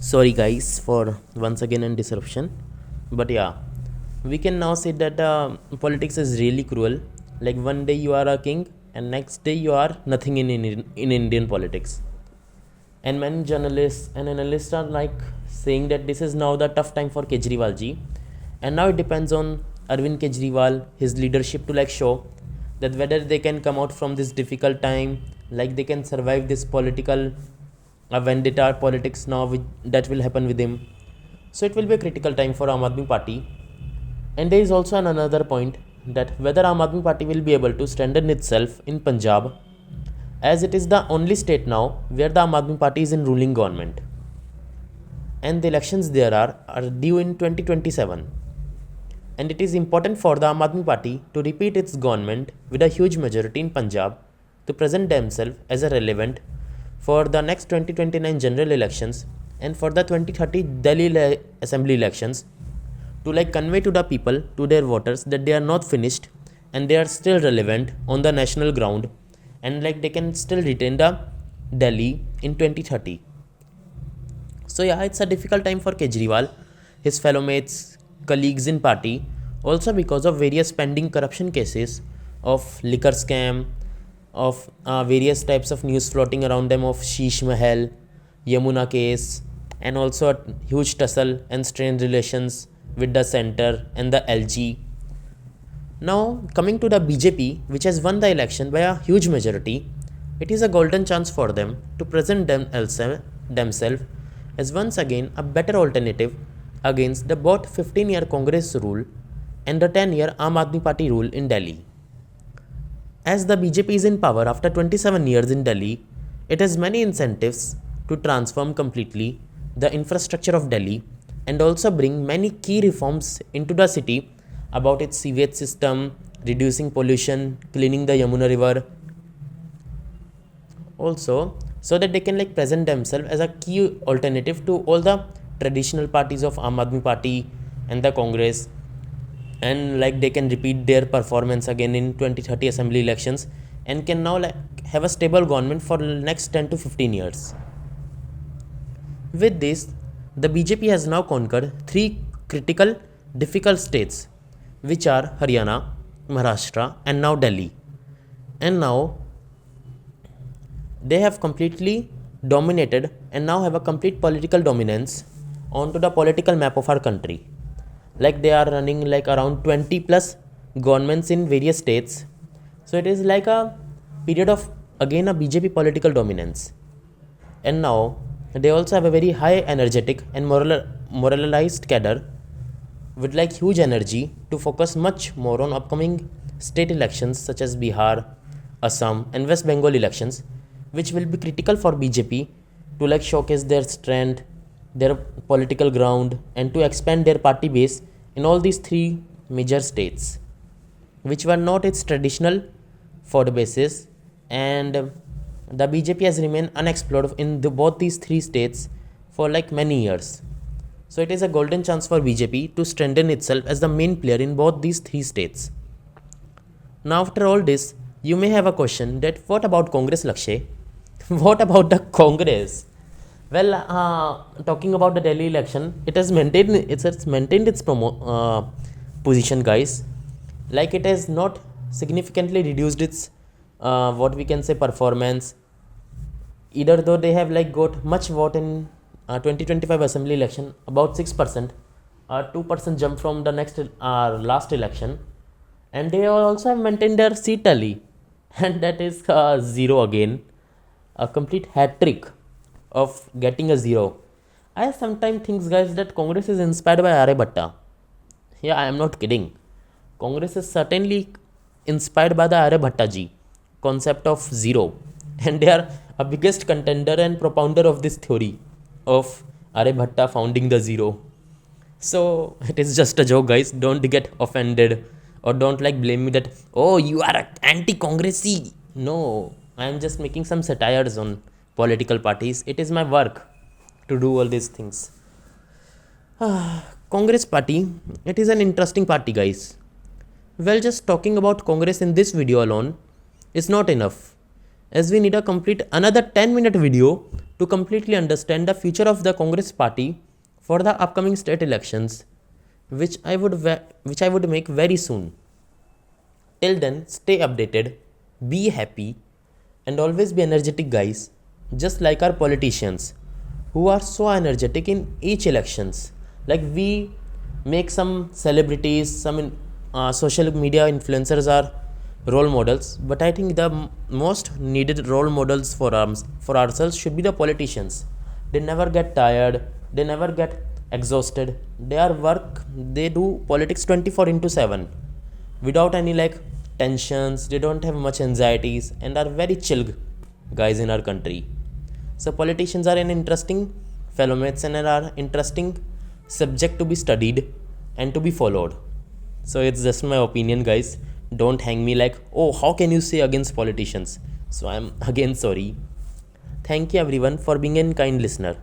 Sorry guys for once again an disruption, but yeah, we can now say that politics is really cruel. Like one day you are a king and next day you are nothing in Indian politics. And many journalists and analysts are like saying that this is now the tough time for Kejriwal ji, and now it depends on Arvind Kejriwal, his leadership, to like show that whether they can come out from this difficult time, like they can survive this political vendetta politics now that will happen with him. So it will be a critical time for Aam Aadmi Party. And there is also another point that whether Aam Aadmi Party will be able to strengthen itself in Punjab, as it is the only state now where the Aam Aadmi Party is in ruling government, and the elections there are due in 2027. And it is important for the Aam Aadmi Party to repeat its government with a huge majority in Punjab to present themselves as a relevant for the next 2029 general elections and for the 2030 Delhi assembly elections, to like convey to the people, to their voters, that they are not finished and they are still relevant on the national ground, and like they can still retain the Delhi in 2030. So yeah, it's a difficult time for Kejriwal, his fellow mates, colleagues in party, also because of various pending corruption cases of liquor scam, of various types of news floating around them of Sheesh Mahal, Yamuna case, and also a huge tussle and strained relations with the center and the LG. Now, coming to the BJP, which has won the election by a huge majority, it is a golden chance for them to present themselves as once again a better alternative against the both 15-year Congress rule and the 10-year Aam Aadmi Party rule in Delhi. As the BJP is in power after 27 years in Delhi, it has many incentives to transform completely the infrastructure of Delhi and also bring many key reforms into the city about its sewage system, reducing pollution, cleaning the Yamuna river. Also, so that they can like present themselves as a key alternative to all the traditional parties of Aam Aadmi Party and the Congress, and like they can repeat their performance again in 2030 assembly elections and can now like have a stable government for the next 10 to 15 years. With this, the BJP has now conquered three critical difficult states, which are Haryana, Maharashtra and now Delhi. And now they have completely dominated and now have a complete political dominance onto the political map of our country. Like they are running like around 20 plus governments in various states. So it is like a period of again a BJP political dominance. And now they also have a very high energetic and moralized cadre with like huge energy to focus much more on upcoming state elections such as Bihar, Assam and West Bengal elections, which will be critical for BJP to like showcase their strength, their political ground, and to expand their party base in all these three major states, which were not its traditional fort bases, and the BJP has remained unexplored in both these three states for like many years. So it is a golden chance for BJP to strengthen itself as the main player in both these three states. Now after all this, you may have a question that what about Congress, Lakshay? What about the Congress? Well, talking about the Delhi election, it has maintained its position, guys. Like it has not significantly reduced its what we can say performance. Either though they have like got much vote in 2025 assembly election, about 6%, 2% jump from the next last election, and they also have maintained their seat tally, and that is zero again, a complete hat trick of getting a zero. I sometimes think, guys, that Congress is inspired by Aryabhatta. Yeah, I am not kidding. Congress is certainly inspired by the Aryabhatta ji concept of zero, and they are a biggest contender and propounder of this theory of Aryabhatta founding the zero. So it is just a joke, guys. Don't get offended or don't like blame me that oh you are anti-congressy. No, I am just making some satires on political parties. It is my work to do all these things. Congress party, it is an interesting party, guys. Well, just talking about Congress in this video alone is not enough. as we need a complete another 10-minute video to completely understand the future of the Congress party for the upcoming state elections, which I would make very soon. Till then, stay updated, be happy, and always be energetic, guys, just like our politicians who are so energetic in each elections. Like we make some celebrities, some social media influencers are role models, but I think the most needed role models for ourselves should be the politicians. They never get tired, they never get exhausted. They do politics 24 into 7 without any like tensions. They don't have much anxieties and are very chill guys in our country. So politicians are an interesting phenomena and are interesting subject to be studied and to be followed. So it's just my opinion, guys. Don't hang me like, oh, how can you say against politicians? So I'm again sorry. Thank you everyone for being a kind listener.